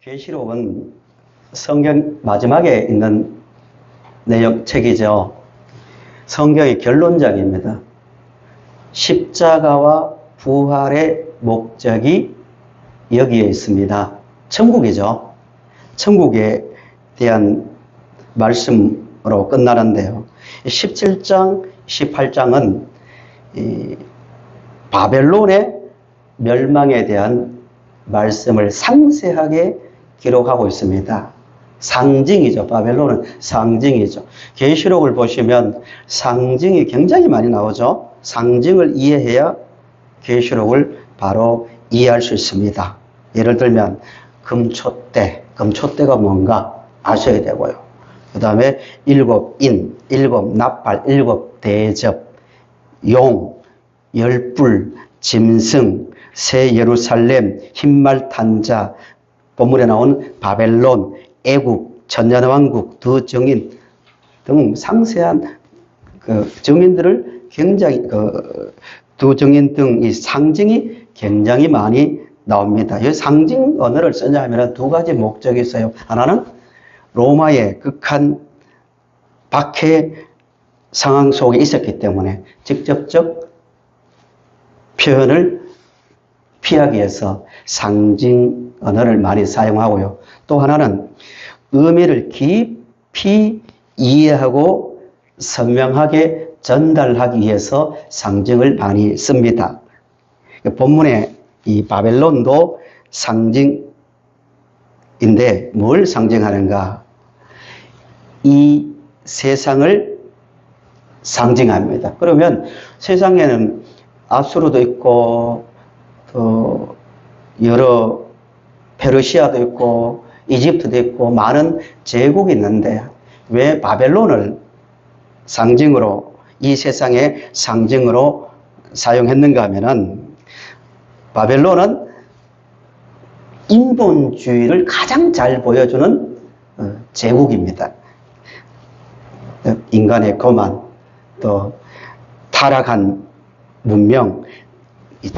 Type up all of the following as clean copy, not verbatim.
계시록은 성경 마지막에 있는 내용 책이죠. 성경의 결론장입니다. 십자가와 부활의 목적이 여기에 있습니다. 천국이죠. 천국에 대한 말씀으로 끝나는데요. 17장, 18장은 바벨론의 멸망에 대한 말씀을 상세하게 기록하고 있습니다. 상징이죠. 바벨론은 상징이죠. 계시록을 보시면 상징이 굉장히 많이 나오죠. 상징을 이해해야 계시록을 바로 이해할 수 있습니다. 예를 들면 금초대, 금초대가 뭔가 아셔야 되고요. 그 다음에 일곱 인, 일곱 나팔, 일곱 대접, 용, 열불, 짐승, 새 예루살렘, 흰말 탄 자, 본문에 나온 바벨론, 애국, 천년왕국, 두 정인 등 상세한 정인들을 굉장히 두 정인 등 이 상징이 굉장히 많이 나옵니다. 이 상징 언어를 쓰냐 하면 두 가지 목적이 있어요. 하나는 로마의 극한 박해 상황 속에 있었기 때문에 직접적 표현을 피하기 위해서 상징 언어를 많이 사용하고요. 또 하나는 의미를 깊이 이해하고 선명하게 전달하기 위해서 상징을 많이 씁니다. 본문에 이 바벨론도 상징인데 뭘 상징하는가? 이 세상을 상징합니다. 그러면 세상에는 아수르도 있고 또 여러 페르시아도 있고 이집트도 있고 많은 제국이 있는데 왜 바벨론을 상징으로 이 세상의 상징으로 사용했는가 하면은 바벨론은 인본주의를 가장 잘 보여주는 제국입니다. 인간의 거만, 또 타락한 문명,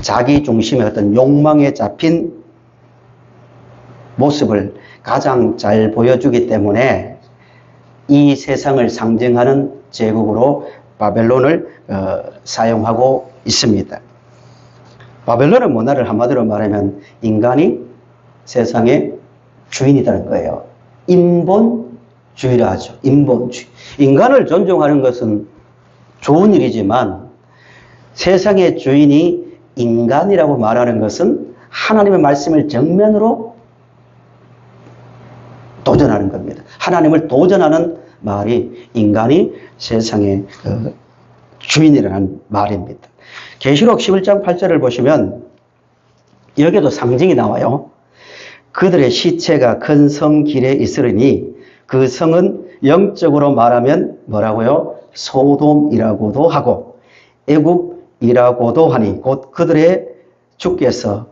자기 중심의 어떤 욕망에 잡힌 모습을 가장 잘 보여주기 때문에 이 세상을 상징하는 제국으로 바벨론을 사용하고 있습니다. 바벨론의 문화를 한마디로 말하면 인간이 세상의 주인이라는 거예요. 인본주의라 하죠. 인본주의. 인간을 존중하는 것은 좋은 일이지만 세상의 주인이 인간이라고 말하는 것은 하나님의 말씀을 정면으로 도전하는 겁니다. 하나님을 도전하는 말이 인간이 세상의 주인이라는 말입니다. 계시록 11장 8절을 보시면 여기도 상징이 나와요. 그들의 시체가 큰 성 길에 있으리니 그 성은 영적으로 말하면 뭐라고요? 소돔이라고도 하고 애굽이라고도 하니 곧 그들의 주께서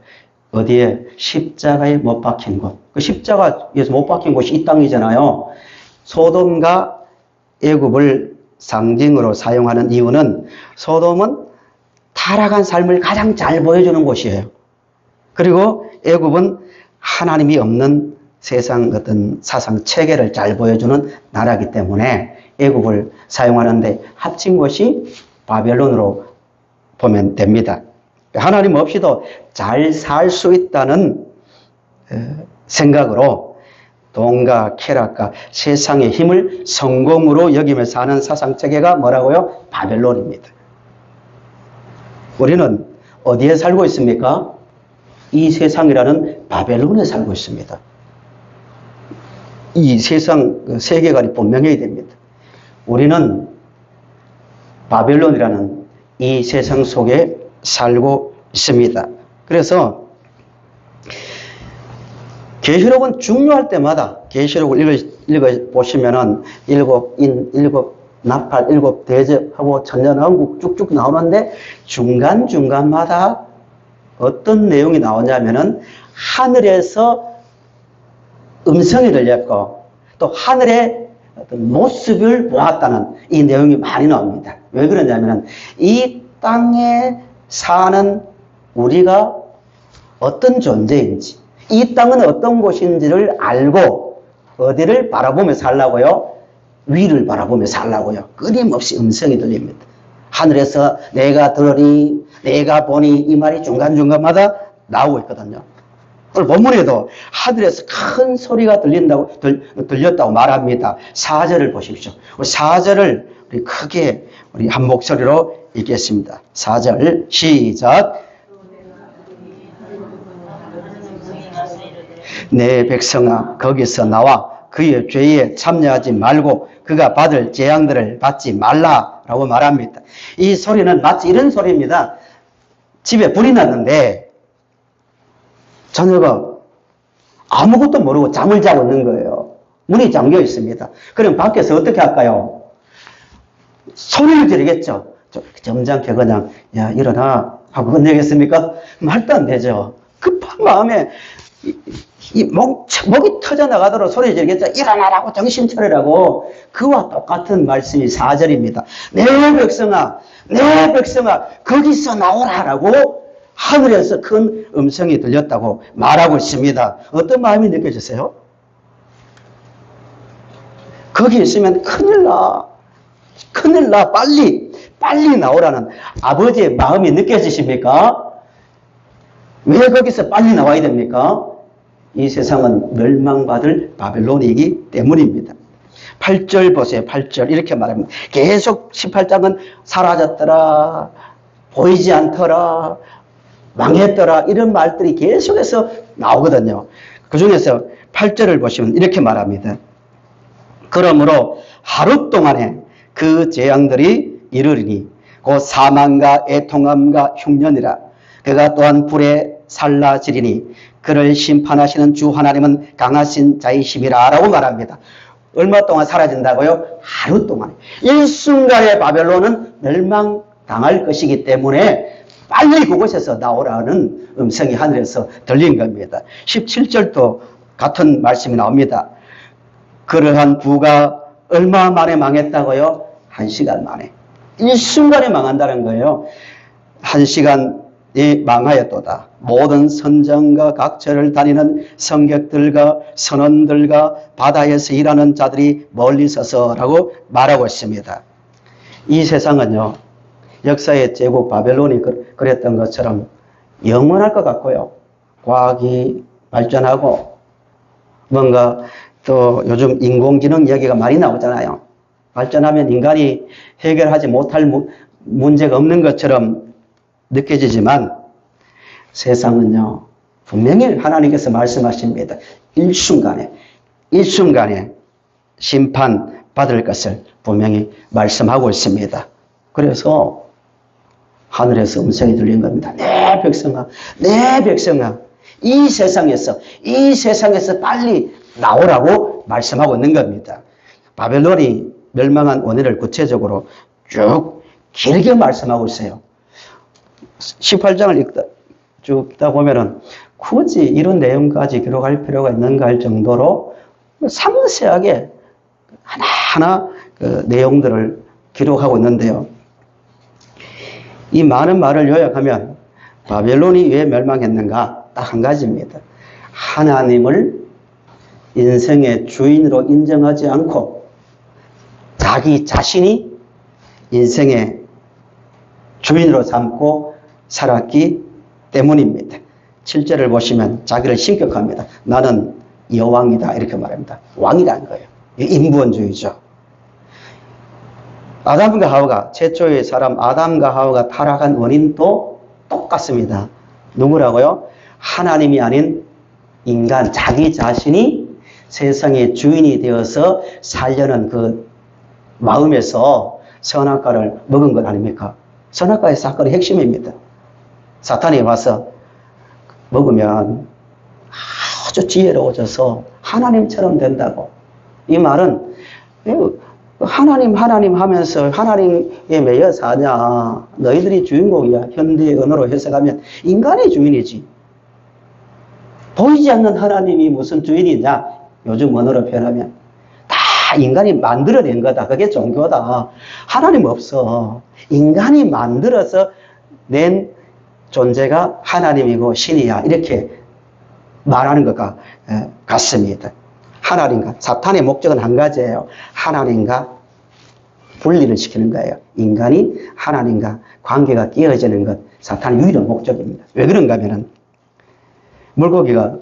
어디에 십자가에 못 박힌 곳. 그 십자가에서 못 박힌 곳이 이 땅이잖아요. 소돔과 애굽을 상징으로 사용하는 이유는 소돔은 타락한 삶을 가장 잘 보여주는 곳이에요. 그리고 애굽은 하나님이 없는 세상 어떤 사상 체계를 잘 보여주는 나라이기 때문에 애굽을 사용하는데 합친 것이 바벨론으로 보면 됩니다. 하나님 없이도 잘 살 수 있다는 생각으로 돈과 쾌락과 세상의 힘을 성공으로 여기며 사는 사상체계가 뭐라고요? 바벨론입니다. 우리는 어디에 살고 있습니까? 이 세상이라는 바벨론에 살고 있습니다. 이 세상 세계관이 분명해야 됩니다. 우리는 바벨론이라는 이 세상 속에 살고 있습니다. 그래서 계시록은 중요할 때마다 계시록을 읽어보시면은 일곱 인, 일곱 나팔, 일곱 대접하고 천년왕국 쭉쭉 나오는데 중간중간마다 어떤 내용이 나오냐면은 하늘에서 음성이 들렸고 또 하늘의 어떤 모습을 보았다는 이 내용이 많이 나옵니다. 왜 그러냐면은 이 땅에 사는 우리가 어떤 존재인지 이 땅은 어떤 곳인지를 알고 어디를 바라보며 살라고요? 위를 바라보며 살라고요. 끊임없이 음성이 들립니다. 하늘에서 내가 들으니 내가 보니 이 말이 중간중간마다 나오고 있거든요. 오늘 본문에도 하늘에서 큰 소리가 들렸다고 말합니다. 4절을 보십시오. 4절을 우리 크게 우리 한 목소리로 읽겠습니다. 4절 시작. 내 백성아 거기서 나와 그의 죄에 참여하지 말고 그가 받을 재앙들을 받지 말라라고 말합니다. 이 소리는 마치 이런 소리입니다. 집에 불이 났는데 자녀가 아무것도 모르고 잠을 자고 있는 거예요. 문이 잠겨 있습니다. 그럼 밖에서 어떻게 할까요? 소리를 지르겠죠. 점잖게 그냥 야 일어나 하고 끝내겠습니까? 말도 안 되죠. 급한 마음에 목이 터져나가도록 소리 지르겠죠. 일어나라고 정신 차리라고. 그와 똑같은 말씀이 4절입니다. 내 백성아 거기서 나오라라고 하늘에서 큰 음성이 들렸다고 말하고 있습니다. 어떤 마음이 느껴지세요? 거기 있으면 큰일 나 빨리 나오라는 아버지의 마음이 느껴지십니까? 왜 거기서 빨리 나와야 됩니까? 이 세상은 멸망받을 바벨론이기 때문입니다. 8절 보세요. 8절 이렇게 말합니다. 계속 18장은 사라졌더라, 보이지 않더라, 망했더라 이런 말들이 계속해서 나오거든요. 그 중에서 8절을 보시면 이렇게 말합니다. 그러므로 하루 동안에 그 재앙들이 이르리니 곧 사망과 애통함과 흉년이라. 그가 또한 불에 살라지리니 그를 심판하시는 주 하나님은 강하신 자이심이라 라고 말합니다. 얼마 동안 사라진다고요? 하루 동안. 일순간에 바벨론은 멸망당할 것이기 때문에 빨리 그곳에서 나오라는 음성이 하늘에서 들린 겁니다. 17절도 같은 말씀이 나옵니다. 그러한 부가 얼마 만에 망했다고요? 1시간 만에. 일순간에 망한다는 거예요. 1시간이 망하였도다. 모든 선정과 각처를 다니는 성객들과 선원들과 바다에서 일하는 자들이 멀리 서서라고 말하고 있습니다. 이 세상은요, 역사의 제국 바벨론이 그랬던 것처럼 영원할 것 같고요. 과학이 발전하고 뭔가 또 요즘 인공지능 얘기가 많이 나오잖아요. 발전하면 인간이 해결하지 못할 문제가 없는 것처럼 느껴지지만 세상은요, 분명히 하나님께서 말씀하십니다. 일순간에 심판 받을 것을 분명히 말씀하고 있습니다. 그래서 하늘에서 음성이 들린 겁니다. 내 백성아, 이 세상에서 빨리 나오라고 말씀하고 있는 겁니다. 바벨론이 멸망한 원인을 구체적으로 쭉 길게 말씀하고 있어요. 18장을 쭉 읽다 보면은 굳이 이런 내용까지 기록할 필요가 있는가 할 정도로 상세하게 하나하나 그 내용들을 기록하고 있는데요. 이 많은 말을 요약하면 바벨론이 왜 멸망했는가? 딱 한 가지입니다. 하나님을 인생의 주인으로 인정하지 않고 자기 자신이 인생의 주인으로 삼고 살았기 때문입니다. 7절을 보시면 자기를 신격합니다. 나는 여왕이다 이렇게 말합니다. 왕이라는 거예요. 인본주의죠. 아담과 하와가 최초의 사람 아담과 하와가 타락한 원인도 똑같습니다. 누구라고요? 하나님이 아닌 인간 자기 자신이 세상의 주인이 되어서 살려는 그 마음에서 선악과를 먹은 것 아닙니까? 선악과의 사건의 핵심입니다. 사탄이 와서 먹으면 아주 지혜로워져서 하나님처럼 된다고. 이 말은 하나님 하면서 하나님에 매여 사냐. 너희들이 주인공이야. 현대의 언어로 해석하면 인간이 주인이지. 보이지 않는 하나님이 무슨 주인이냐. 요즘 언어로 표현하면 다 인간이 만들어낸 거다. 그게 종교다. 하나님 없어. 인간이 만들어서 낸 존재가 하나님이고 신이야. 이렇게 말하는 것과 같습니다. 하나님과 사탄의 목적은 한 가지예요. 하나님과 분리를 시키는 거예요. 인간이 하나님과 관계가 깨어지는 것, 사탄의 유일한 목적입니다. 왜 그런가 하면은 물고기가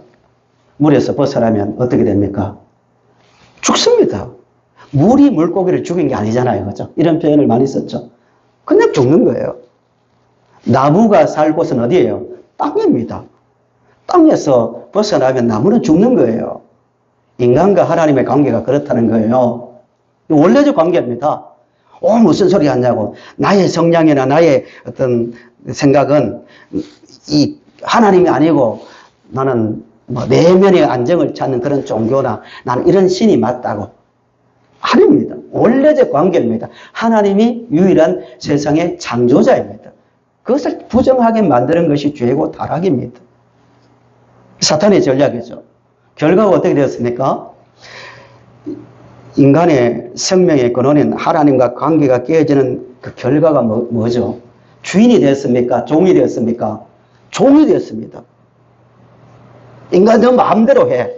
물에서 벗어나면 어떻게 됩니까? 죽습니다. 물이 물고기를 죽인 게 아니잖아요. 그죠? 이런 표현을 많이 썼죠. 그냥 죽는 거예요. 나무가 살 곳은 어디예요? 땅입니다. 땅에서 벗어나면 나무는 죽는 거예요. 인간과 하나님의 관계가 그렇다는 거예요. 원래적 관계입니다. 무슨 소리 하냐고. 나의 성향이나 나의 어떤 생각은 이 하나님이 아니고 나는 내면의 안정을 찾는 그런 종교나 나는 이런 신이 맞다고. 아닙니다. 원래적 관계입니다. 하나님이 유일한 세상의 창조자입니다. 그것을 부정하게 만드는 것이 죄고 타락입니다. 사탄의 전략이죠. 결과가 어떻게 되었습니까? 인간의 생명의 근원인 하나님과 관계가 깨어지는 그 결과가 뭐죠? 주인이 되었습니까? 종이 되었습니까? 종이 되었습니다. 인간 너 마음대로 해.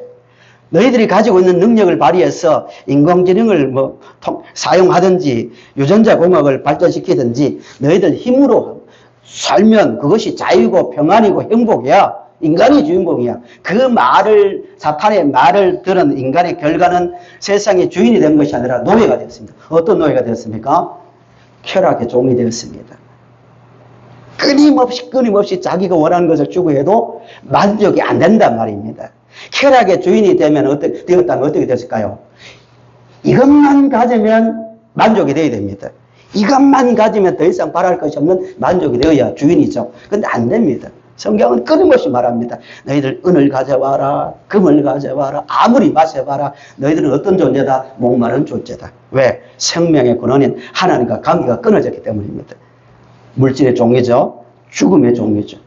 너희들이 가지고 있는 능력을 발휘해서 인공지능을 사용하든지 유전자 공학을 발전시키든지 너희들 힘으로 살면 그것이 자유고 평안이고 행복이야. 인간이 주인공이야. 그 말을, 사탄의 말을 들은 인간의 결과는 세상의 주인이 된 것이 아니라 노예가 되었습니다. 어떤 노예가 되었습니까? 쾌락의 종이 되었습니다. 끊임없이 자기가 원하는 것을 추구해도 만족이 안 된단 말입니다. 쾌락의 주인이 되었다면 어떻게 됐을까요? 이것만 가지면 만족이 되어야 됩니다. 이것만 가지면 더 이상 바랄 것이 없는 만족이 되어야 주인이죠. 근데 안 됩니다. 성경은 끊임없이 말합니다. 너희들 은을 가져와라, 금을 가져와라, 아무리 마셔봐라. 너희들은 어떤 존재다? 목마른 존재다. 왜? 생명의 근원인 하나님과 관계가 끊어졌기 때문입니다. 물질의 종이죠. 죽음의 종이죠.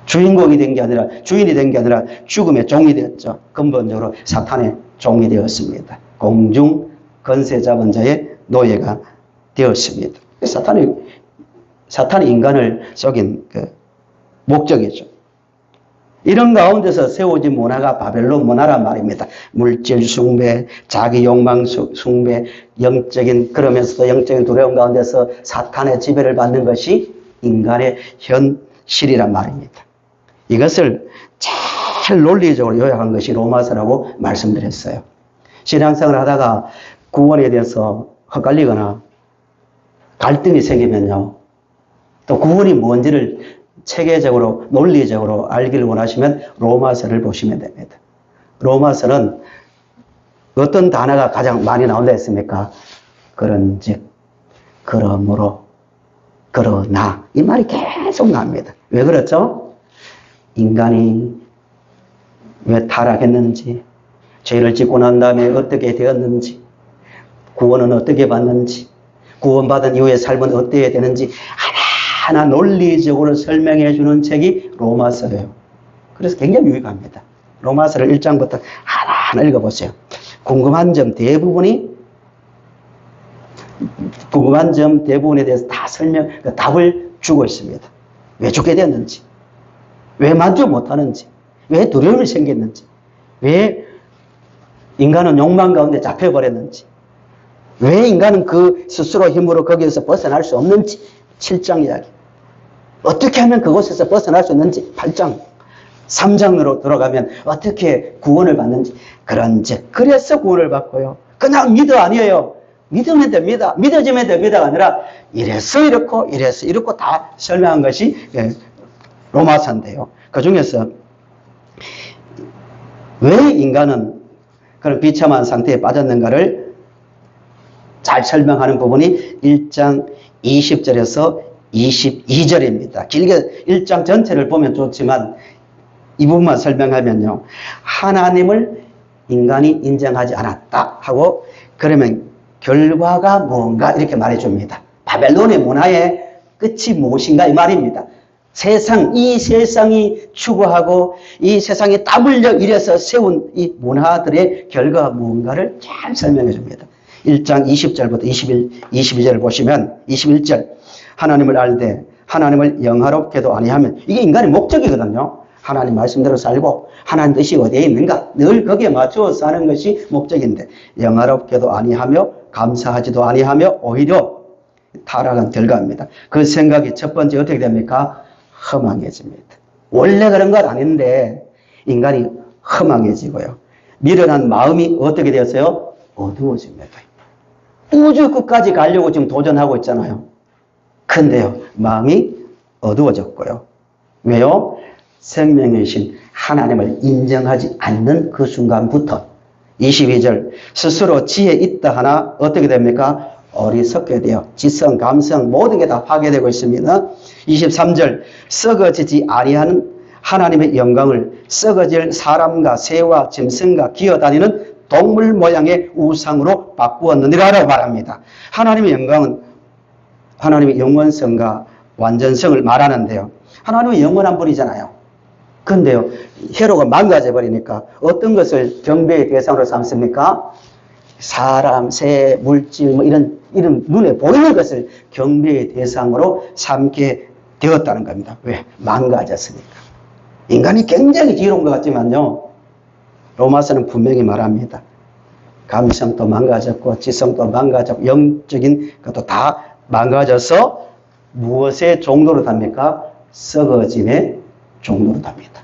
주인공이 된 게 아니라, 주인이 된 게 아니라 죽음의 종이 되었죠. 근본적으로 사탄의 종이 되었습니다. 공중 건세 잡은 자의 노예가 되었습니다. 사탄이 인간을 속인 그 목적이죠. 이런 가운데서 세워진 문화가 바벨론 문화란 말입니다. 물질 숭배, 자기 욕망 숭배, 그러면서도 영적인 두려움 가운데서 사탄의 지배를 받는 것이 인간의 현실이란 말입니다. 이것을 잘 논리적으로 요약한 것이 로마서라고 말씀드렸어요. 신앙생활을 하다가 구원에 대해서 헷갈리거나 갈등이 생기면요. 또 구원이 뭔지를 체계적으로 논리적으로 알기를 원하시면 로마서를 보시면 됩니다. 로마서는 어떤 단어가 가장 많이 나온다 했습니까? 그런즉, 그러므로, 그러나 이 말이 계속 나옵니다. 왜 그렇죠? 인간이 왜 타락했는지, 죄를 짓고 난 다음에 어떻게 되었는지, 구원은 어떻게 받는지, 구원받은 이후의 삶은 어때야 되는지 하나 논리적으로 설명해 주는 책이 로마서예요. 그래서 굉장히 유익합니다. 로마서를 1장부터 하나하나 읽어보세요. 궁금한 점 대부분에 대해서 다 답을 주고 있습니다. 왜 죽게 됐는지, 왜 만족 못하는지, 왜 두려움이 생겼는지, 왜 인간은 욕망 가운데 잡혀버렸는지, 왜 인간은 그 스스로 힘으로 거기에서 벗어날 수 없는지 7장 이야기. 어떻게 하면 그곳에서 벗어날 수 있는지 8장. 3장으로 들어가면 어떻게 구원을 받는지. 그래서 구원을 받고요. 그냥 믿어 아니에요. 믿으면 됩니다. 믿어지면 됩니다가 아니라 이래서 이렇고 이래서 이렇고 다 설명한 것이 로마서인데요. 그 중에서 왜 인간은 그런 비참한 상태에 빠졌는가를 잘 설명하는 부분이 1장 20절에서 22절입니다. 길게 1장 전체를 보면 좋지만 이 부분만 설명하면요. 하나님을 인간이 인정하지 않았다 하고 그러면 결과가 뭔가 이렇게 말해줍니다. 바벨론의 문화의 끝이 무엇인가 이 말입니다. 이 세상이 추구하고 이 세상에 땀 흘려 일해서 세운 이 문화들의 결과가 뭔가를 잘 설명해 줍니다. 1장 20절부터 22절을 보시면 21절 하나님을 알되 하나님을 영화롭게도 아니하면 이게 인간의 목적이거든요. 하나님 말씀대로 살고 하나님 뜻이 어디에 있는가 늘 거기에 맞추어 사는 것이 목적인데 영화롭게도 아니하며 감사하지도 아니하며 오히려 타락한 결과입니다. 그 생각이 첫 번째 어떻게 됩니까? 허망해집니다. 원래 그런 건 아닌데 인간이 허망해지고요. 미련한 마음이 어떻게 되었어요? 어두워집니다. 우주 끝까지 가려고 지금 도전하고 있잖아요. 근데요, 마음이 어두워졌고요. 왜요? 생명의 신 하나님을 인정하지 않는 그 순간부터 22절 스스로 지혜 있다 하나 어떻게 됩니까? 어리석게 되어 지성, 감성 모든 게 다 파괴되고 있습니다. 23절 썩어지지 아니하는 하나님의 영광을 썩어질 사람과 새와 짐승과 기어다니는 동물 모양의 우상으로 바꾸었느니라라고 말합니다. 하나님의 영광은 하나님의 영원성과 완전성을 말하는데요. 하나님은 영원한 분이잖아요. 그런데요, 헤로가 망가져 버리니까 어떤 것을 경배의 대상으로 삼습니까? 사람, 새, 물질, 뭐 이런 눈에 보이는 것을 경배의 대상으로 삼게 되었다는 겁니다. 왜? 망가졌으니까. 인간이 굉장히 지혜로운 것 같지만요, 로마서는 분명히 말합니다. 감성도 망가졌고, 지성도 망가졌고, 영적인 것도 다 망가져서 무엇의 종로로 답니까? 썩어짐의 종로로 답니다.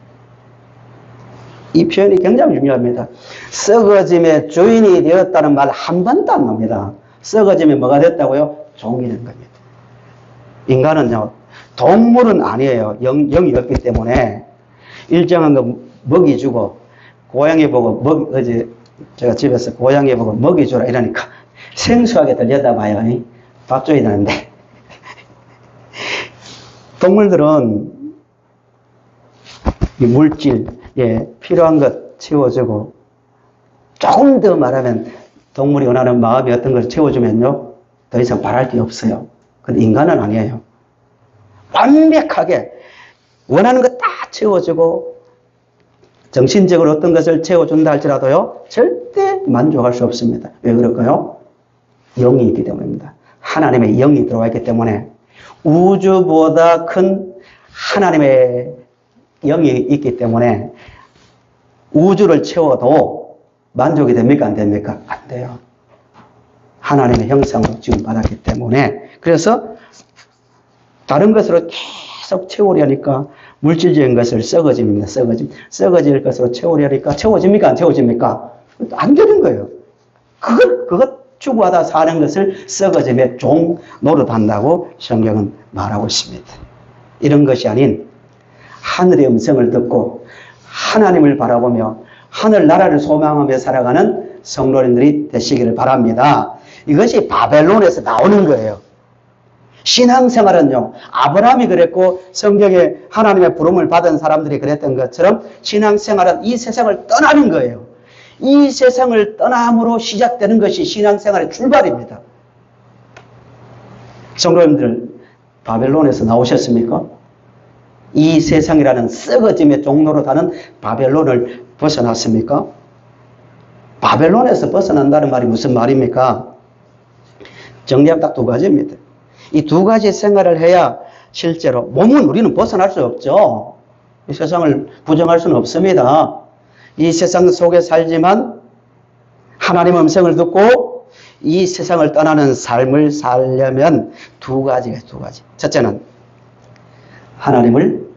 이 표현이 굉장히 중요합니다. 썩어짐의 주인이 되었다는 말 한 번도 안 나옵니다. 썩어짐이 뭐가 됐다고요? 종이 된 겁니다. 인간은요, 동물은 아니에요. 영이 없기 때문에 일정한 거 먹이 주고 고양이 보고 어제 제가 집에서 고양이 보고 먹이 주라 이러니까 생소하게 들려다봐요. 밥 줘야 되는데 동물들은 이 물질, 필요한 것 채워주고 조금 더 말하면 동물이 원하는 마음이 어떤 걸 채워주면요 더 이상 바랄 게 없어요. 근데 인간은 아니에요. 완벽하게 원하는 것 다 채워주고 정신적으로 어떤 것을 채워준다 할지라도요 절대 만족할 수 없습니다. 왜 그럴까요? 영이 있기 때문입니다. 하나님의 영이 들어와 있기 때문에 우주보다 큰 하나님의 영이 있기 때문에 우주를 채워도 만족이 됩니까? 안 됩니까? 안 돼요. 하나님의 형상으로 지금 받았기 때문에. 그래서 다른 것으로 계속 채우려니까 물질적인 것을 썩어집니다. 썩어질 것으로 채우려니까 채워집니까? 안 채워집니까? 안 되는 거예요. 그것 추구하다 사는 것을 썩어짐의 종 노릇한다고 성경은 말하고 있습니다. 이런 것이 아닌 하늘의 음성을 듣고 하나님을 바라보며 하늘나라를 소망하며 살아가는 성도님들이 되시기를 바랍니다. 이것이 바벨론에서 나오는 거예요. 신앙생활은요, 아브라함이 그랬고 성경에 하나님의 부름을 받은 사람들이 그랬던 것처럼 신앙생활은 이 세상을 떠나는 거예요. 이 세상을 떠남으로 시작되는 것이 신앙생활의 출발입니다. 성도님들, 바벨론에서 나오셨습니까? 이 세상이라는 썩어짐의 종로로 가는 바벨론을 벗어났습니까? 바벨론에서 벗어난다는 말이 무슨 말입니까? 정리하면 딱 두 가지입니다. 이 두 가지 생활을 해야 실제로 몸은 우리는 벗어날 수 없죠. 이 세상을 부정할 수는 없습니다. 이 세상 속에 살지만 하나님의 음성을 듣고 이 세상을 떠나는 삶을 살려면 두 가지. 첫째는 하나님을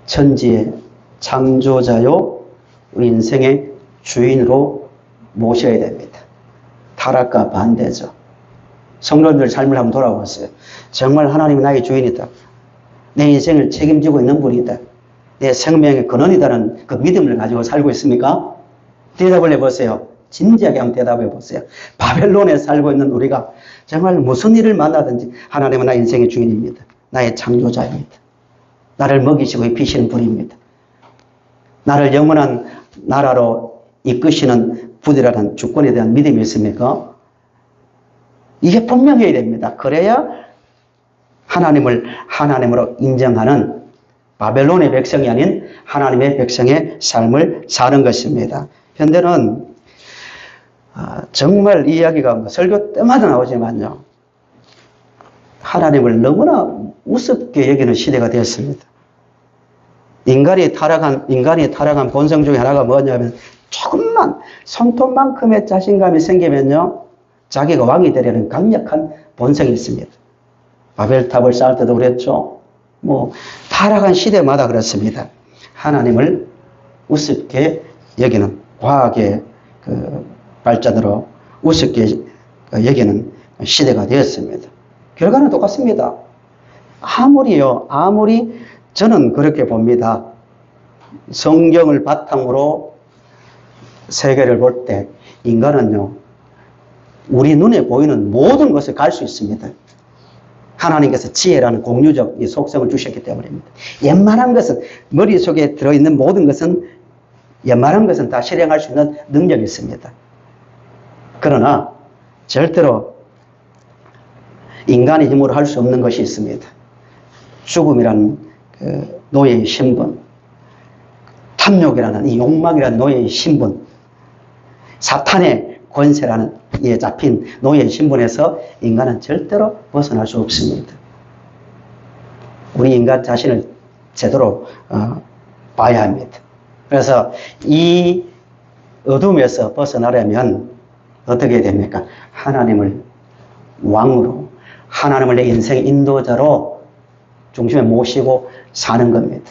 천지의 창조자요 인생의 주인으로 모셔야 됩니다. 타락과 반대죠. 성도님들 삶을 한번 돌아보세요. 정말 하나님이 나의 주인이다. 내 인생을 책임지고 있는 분이다. 내 생명의 근원이다는 그 믿음을 가지고 살고 있습니까? 대답을 해보세요. 진지하게 한번 대답해 보세요. 바벨론에 살고 있는 우리가 정말 무슨 일을 만나든지 하나님은 나의 인생의 주인입니다. 나의 창조자입니다. 나를 먹이시고 입히시는 분입니다. 나를 영원한 나라로 이끄시는 분이라는 주권에 대한 믿음이 있습니까? 이게 분명해야 됩니다. 그래야 하나님을 하나님으로 인정하는 바벨론의 백성이 아닌 하나님의 백성의 삶을 사는 것입니다. 현대는 정말 이 이야기가 설교 때마다 나오지만요. 하나님을 너무나 우습게 여기는 시대가 되었습니다. 인간이 타락한 본성 중에 하나가 뭐냐면 조금만 손톱만큼의 자신감이 생기면요, 자기가 왕이 되려는 강력한 본성이 있습니다. 바벨탑을 쌓을 때도 그랬죠. 타락한 시대마다 그렇습니다. 하나님을 우습게 여기는, 과학의 발전으로 우습게 여기는 시대가 되었습니다. 결과는 똑같습니다. 아무리 저는 그렇게 봅니다. 성경을 바탕으로 세계를 볼 때 인간은요, 우리 눈에 보이는 모든 것을 갈 수 있습니다. 하나님께서 지혜라는 공유적 속성을 주셨기 때문입니다. 웬만한 것은, 머릿속에 들어있는 모든 것은, 웬만한 것은 다 실행할 수 있는 능력이 있습니다. 그러나 절대로 인간의 힘으로 할 수 없는 것이 있습니다. 죽음이라는 노예의 신분, 탐욕이라는 이 욕망이라는 노예의 신분, 사탄의 권세라는 이에 잡힌 노예의 신분에서 인간은 절대로 벗어날 수 없습니다. 우리 인간 자신을 제대로 봐야 합니다. 그래서 이 어둠에서 벗어나려면 어떻게 됩니까? 하나님을 왕으로, 하나님을 내 인생의 인도자로 중심에 모시고 사는 겁니다.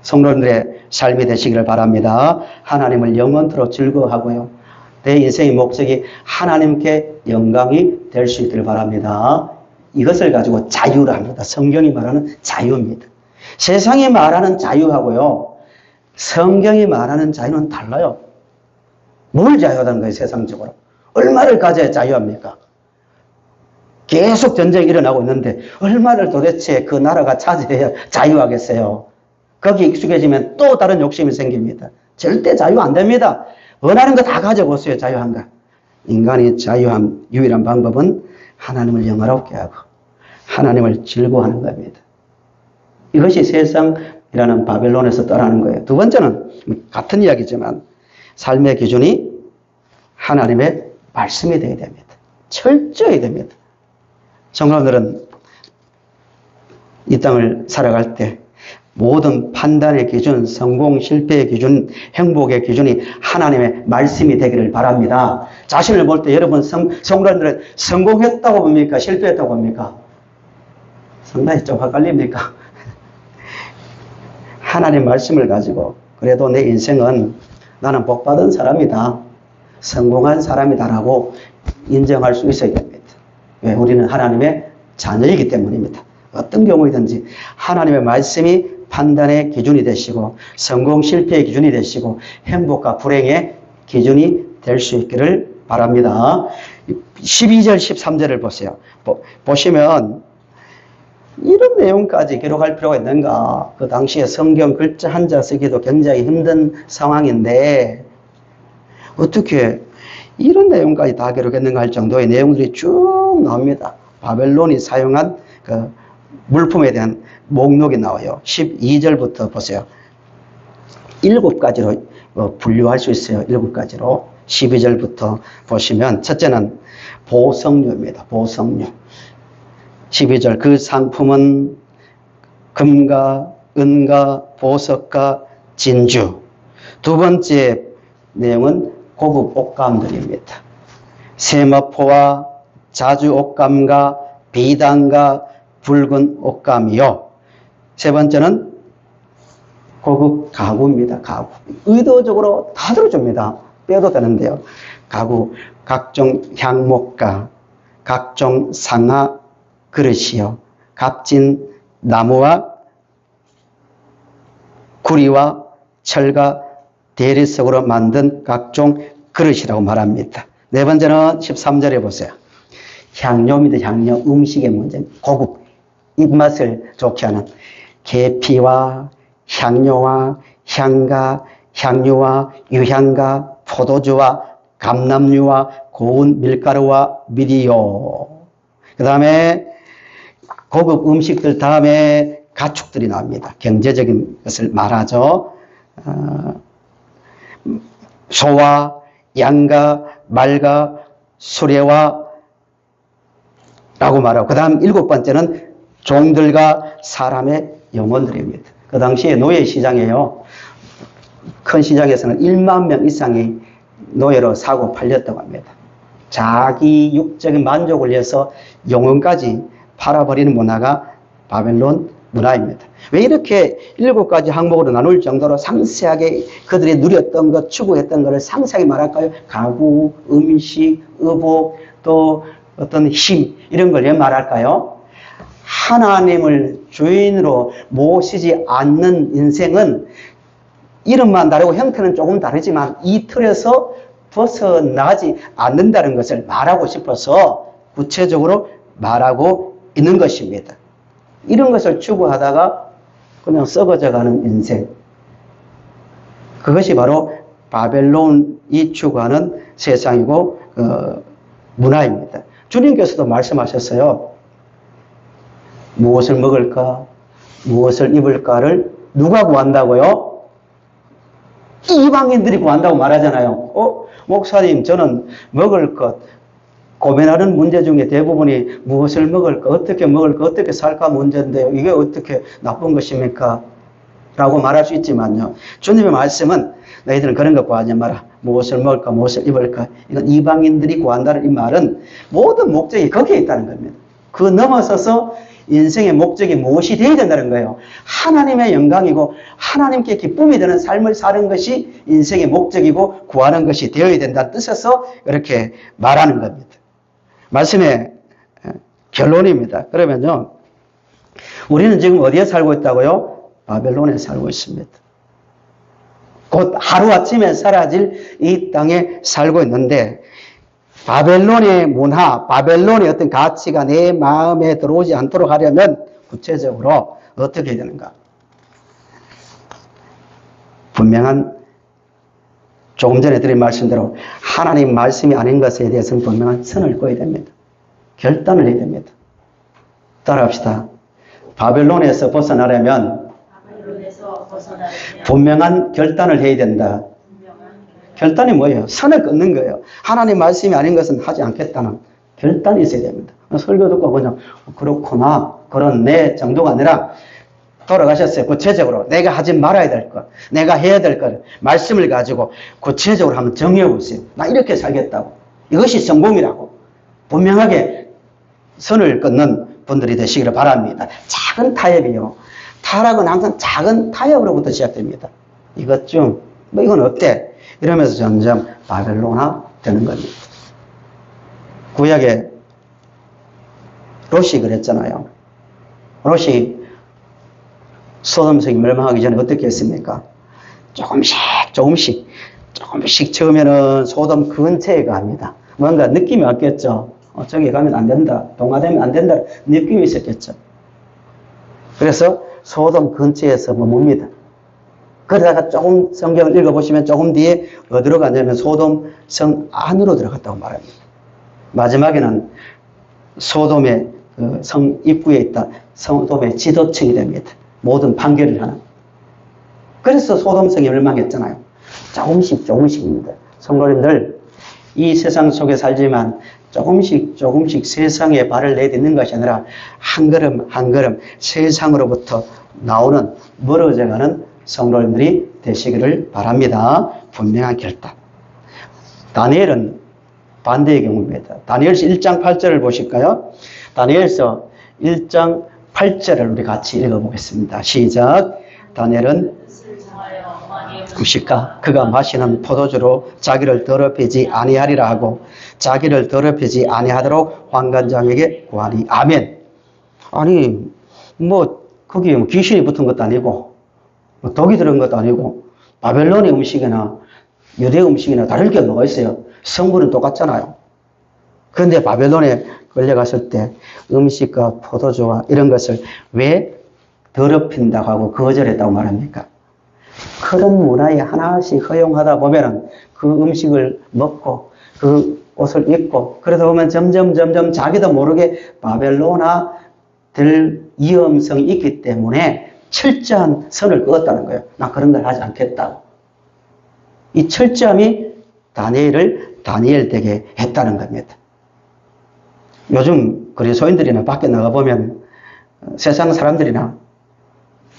성도님들의 삶이 되시기를 바랍니다. 하나님을 영원토록 즐거워하고요, 내 인생의 목적이 하나님께 영광이 될 수 있기를 바랍니다. 이것을 가지고 자유를 합니다. 성경이 말하는 자유입니다. 세상이 말하는 자유하고요, 성경이 말하는 자유는 달라요. 뭘 자유하다는 거예요, 세상적으로? 얼마를 가져야 자유합니까? 계속 전쟁이 일어나고 있는데 얼마를 도대체 그 나라가 차지해야 자유하겠어요? 거기 익숙해지면 또 다른 욕심이 생깁니다. 절대 자유 안 됩니다. 원하는 거 다 가져보세요, 자유한가? 인간이 자유한 유일한 방법은 하나님을 영화롭게 하고 하나님을 즐거워하는 겁니다. 이것이 세상이라는 바벨론에서 떠나는 거예요. 두 번째는 같은 이야기지만 삶의 기준이 하나님의 말씀이 되어야 됩니다. 철저히 됩니다. 성도들은 이 땅을 살아갈 때 모든 판단의 기준, 성공, 실패의 기준, 행복의 기준이 하나님의 말씀이 되기를 바랍니다. 자신을 볼 때 여러분 성도들은 성공했다고 봅니까? 실패했다고 봅니까? 상당히 좀 헷갈립니까? 하나님 말씀을 가지고 그래도 내 인생은 나는 복받은 사람이다, 성공한 사람이다라고 인정할 수 있어야 됩니다. 왜? 우리는 하나님의 자녀이기 때문입니다. 어떤 경우이든지 하나님의 말씀이 판단의 기준이 되시고 성공 실패의 기준이 되시고 행복과 불행의 기준이 될 수 있기를 바랍니다. 12절 13절을 보세요. 보시면 이런 내용까지 기록할 필요가 있는가? 그 당시에 성경 글자 한자 쓰기도 굉장히 힘든 상황인데 어떻게 이런 내용까지 다 기록했는가 할 정도의 내용들이 쭉 나옵니다. 바벨론이 사용한 그 물품에 대한 목록이 나와요. 12절부터 보세요. 7가지로 분류할 수 있어요. 7가지로. 12절부터 보시면 첫째는 보석류입니다. 보석류. 12절 그 상품은 금과 은과 보석과 진주. 두 번째 내용은 고급 옷감들입니다. 세마포와 자주 옷감과 비단과 붉은 옷감이요. 세 번째는 고급 가구입니다. 가구. 의도적으로 다 들어줍니다. 빼도 되는데요. 가구, 각종 향목과 각종 상하 그릇이요. 값진 나무와 구리와 철과 대리석으로 만든 각종 그릇이라고 말합니다. 네 번째는 13절에 보세요. 향료입니다. 향료. 음식의 문제. 고급. 입맛을 좋게 하는 계피와 향료와 향가, 향유와 유향가, 포도주와 감람류와 고운 밀가루와 밀이요. 그 다음에 고급 음식들 다음에 가축들이 나옵니다. 경제적인 것을 말하죠. 소와 양과 말과 수레와 라고 말하고 그 다음 7번째는 종들과 사람의 영혼들입니다. 그 그 당시에 노예 시장이에요. 큰 시장에서는 1만 명 이상이 노예로 사고 팔렸다고 합니다. 자기 육적인 만족을 위해서 영혼까지 팔아버리는 문화가 바벨론 문화입니다. 왜 이렇게 7가지 항목으로 나눌 정도로 상세하게 그들이 누렸던 것, 추구했던 것을 상세하게 말할까요? 가구, 음식, 의복, 또 어떤 힘, 이런 걸 왜 말할까요? 하나님을 주인으로 모시지 않는 인생은 이름만 다르고 형태는 조금 다르지만 이 틀에서 벗어나지 않는다는 것을 말하고 싶어서 구체적으로 말하고 있는 것입니다. 이런 것을 추구하다가 그냥 썩어져가는 인생. 그것이 바로 바벨론이 추구하는 세상이고 문화입니다. 주님께서도 말씀하셨어요. 무엇을 먹을까, 무엇을 입을까를 누가 구한다고요? 이방인들이 구한다고 말하잖아요. 목사님, 저는 먹을 것, 고민하는 문제 중에 대부분이 무엇을 먹을까, 어떻게 먹을까, 어떻게 살까 문제인데요. 이게 어떻게 나쁜 것입니까? 라고 말할 수 있지만요. 주님의 말씀은 너희들은 그런 거 구하지 마라. 무엇을 먹을까, 무엇을 입을까. 이건 이방인들이 구한다는 이 말은 모든 목적이 거기에 있다는 겁니다. 그 넘어서서 인생의 목적이 무엇이 되어야 된다는 거예요. 하나님의 영광이고 하나님께 기쁨이 되는 삶을 사는 것이 인생의 목적이고 구하는 것이 되어야 된다는 뜻에서 이렇게 말하는 겁니다. 말씀의 결론입니다. 그러면요, 우리는 지금 어디에 살고 있다고요? 바벨론에 살고 있습니다. 곧 하루아침에 사라질 이 땅에 살고 있는데 바벨론의 문화, 바벨론의 어떤 가치가 내 마음에 들어오지 않도록 하려면 구체적으로 어떻게 해야 되는가? 분명한, 조금 전에 드린 말씀대로 하나님 말씀이 아닌 것에 대해서는 분명한 선을 꺼야 됩니다. 결단을 해야 됩니다. 따라합시다. 바벨론에서 벗어나려면 분명한 결단을 해야 된다. 결단이 뭐예요? 선을 끊는 거예요. 하나님 말씀이 아닌 것은 하지 않겠다는 결단이 있어야 됩니다. 설교 듣고 그냥 그렇구나, 그렇네 정도가 아니라 돌아가셨어요. 구체적으로 내가 하지 말아야 될 것, 내가 해야 될 것, 말씀을 가지고 구체적으로 한번 정해 보세요. 나 이렇게 살겠다고. 이것이 성공이라고 분명하게 선을 끊는 분들이 되시기를 바랍니다. 작은 타협이요. 타락은 항상 작은 타협으로부터 시작됩니다. 이것 좀, 이건 어때? 이러면서 점점 바벨론화 되는 겁니다. 구약에 롯이 그랬잖아요. 롯이 소돔성이 멸망하기 전에 어떻게 했습니까? 조금씩 처음에는 소돔 근처에 갑니다. 뭔가 느낌이 왔겠죠. 저기 가면 안 된다, 동화되면 안 된다 느낌이 있었겠죠. 그래서 소돔 근처에서 머뭅니다. 그러다가 조금 성경을 읽어보시면 조금 뒤에 어디로 갔냐면 소돔 성 안으로 들어갔다고 말합니다. 마지막에는 소돔의 성 입구에 있다 소돔의 지도층이 됩니다. 모든 판결을 하는. 그래서 소돔성이 멸망했잖아요. 조금씩입니다. 성도님들, 이 세상 속에 살지만 조금씩 세상에 발을 내딛는 것이 아니라 한 걸음 한 걸음 세상으로부터 나오는 멀어져가는 성도님들이 되시기를 바랍니다. 분명한 결단. 다니엘은 반대의 경우입니다. 다니엘서 1장 8절을 보실까요? 다니엘서 1장 8절을 우리 같이 읽어보겠습니다. 시작. 다니엘은 무엇일까? 그가 마시는 포도주로 자기를 더럽히지 아니하리라 하고 자기를 더럽히지 아니하도록 환관장에게 구하니. 아멘. 아니 거기에 귀신이 붙은 것도 아니고 독이 들은 것도 아니고 바벨론의 음식이나 유대 음식이나 다를 게 뭐가 있어요? 성분은 똑같잖아요. 그런데 바벨론에 끌려갔을 때 음식과 포도주와 이런 것을 왜 더럽힌다고 하고 거절했다고 말합니까? 그런 문화에 하나씩 허용하다 보면 그 음식을 먹고 그 옷을 입고 그러다 보면 점점 자기도 모르게 바벨론화 될 위험성이 있기 때문에 철저한 선을 그었다는 거예요. 나 그런 걸 하지 않겠다고. 이 철저함이 다니엘을 다니엘 되게 했다는 겁니다. 요즘 그리스도인들이나 밖에 나가보면 세상 사람들이나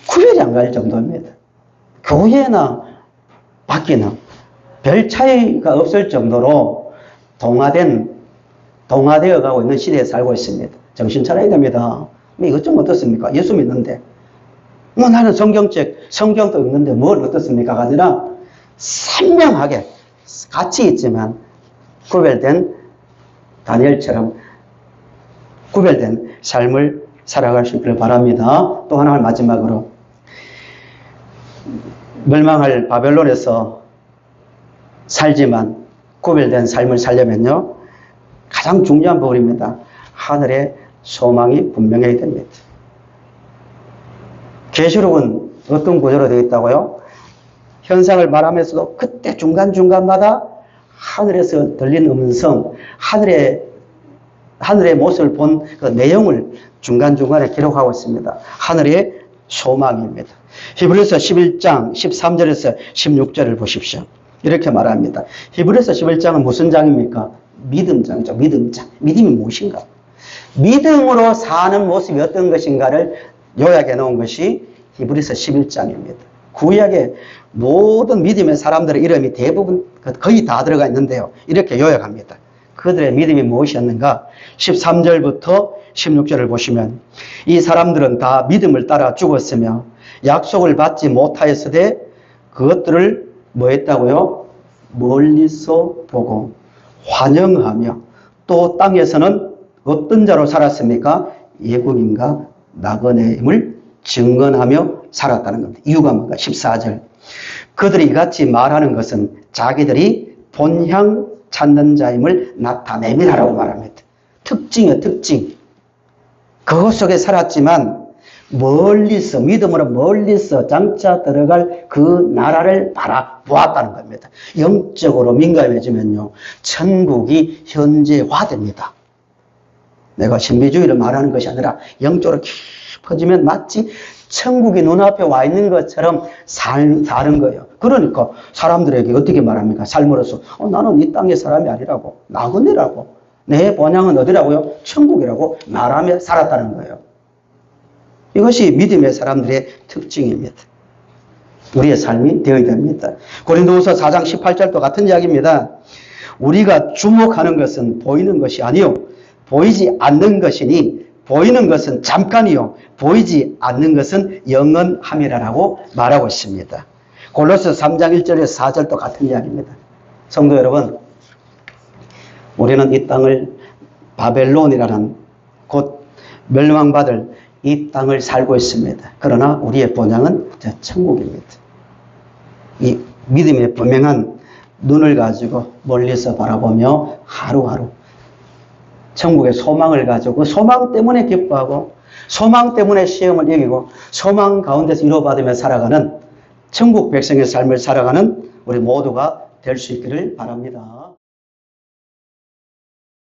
구별이 안 갈 정도입니다. 교회나 밖이나 별 차이가 없을 정도로 동화되어 가고 있는 시대에 살고 있습니다. 정신 차려야 됩니다. 이것 좀 어떻습니까? 예수 믿는데. 나는 성경도 읽는데 뭘 어떻습니까? 아니라 선명하게 같이 있지만 구별된 다니엘처럼 구별된 삶을 살아갈 수 있기를 바랍니다. 또 하나 마지막으로 멸망할 바벨론에서 살지만 구별된 삶을 살려면요, 가장 중요한 부분입니다. 하늘의 소망이 분명해야 됩니다. 계시록은 어떤 구조로 되어 있다고요? 현상을 말하면서도 그때 중간중간마다 하늘에서 들린 음성, 하늘의 모습을 본 그 내용을 중간중간에 기록하고 있습니다. 하늘의 소망입니다. 히브리서 11장 13절에서 16절을 보십시오. 이렇게 말합니다. 히브리서 11장은 무슨 장입니까? 믿음장이죠. 믿음장. 믿음이 무엇인가? 믿음으로 사는 모습이 어떤 것인가를 요약해 놓은 것이 히브리서 11장입니다. 구약의 모든 믿음의 사람들의 이름이 대부분 거의 다 들어가 있는데요. 이렇게 요약합니다. 그들의 믿음이 무엇이었는가? 13절부터 16절을 보시면 이 사람들은 다 믿음을 따라 죽었으며 약속을 받지 못하였으되 그것들을 뭐 했다고요? 멀리서 보고 환영하며 또 땅에서는 어떤 자로 살았습니까? 예국인과 나그네임을 증언하며 살았다는 겁니다. 이유가 뭔가? 14절. 그들이 이같이 말하는 것은 자기들이 본향 찾는 자임을 나타내미라라고 말합니다. 특징이에요, 특징. 그것 속에 살았지만 멀리서, 믿음으로 멀리서 장차 들어갈 그 나라를 바라보았다는 겁니다. 영적으로 민감해지면요, 천국이 현재화됩니다. 내가 신비주의를 말하는 것이 아니라 영적으로 깊어지면 마치 천국이 눈앞에 와 있는 것처럼 사는 거예요. 그러니까 사람들에게 어떻게 말합니까? 삶으로서 나는 이 땅의 사람이 아니라고, 나그네라고, 내 본향은 어디라고요? 천국이라고 말하며 살았다는 거예요. 이것이 믿음의 사람들의 특징입니다. 우리의 삶이 되어야 됩니다. 고린도후서 4장 18절도 같은 이야기입니다. 우리가 주목하는 것은 보이는 것이 아니요 보이지 않는 것이니 보이는 것은 잠깐이요 보이지 않는 것은 영원함이라고 말하고 있습니다. 골로새 3장 1절에서 4절도 같은 이야기입니다. 성도 여러분, 우리는 이 땅을 바벨론이라는 곧 멸망받을 이 땅을 살고 있습니다. 그러나 우리의 본향은 천국입니다. 이 믿음의 분명한 눈을 가지고 멀리서 바라보며 하루하루 천국의 소망을 가지고 그 소망 때문에 기뻐하고 소망 때문에 시험을 이기고 소망 가운데서 위로받으며 살아가는 천국 백성의 삶을 살아가는 우리 모두가 될 수 있기를 바랍니다.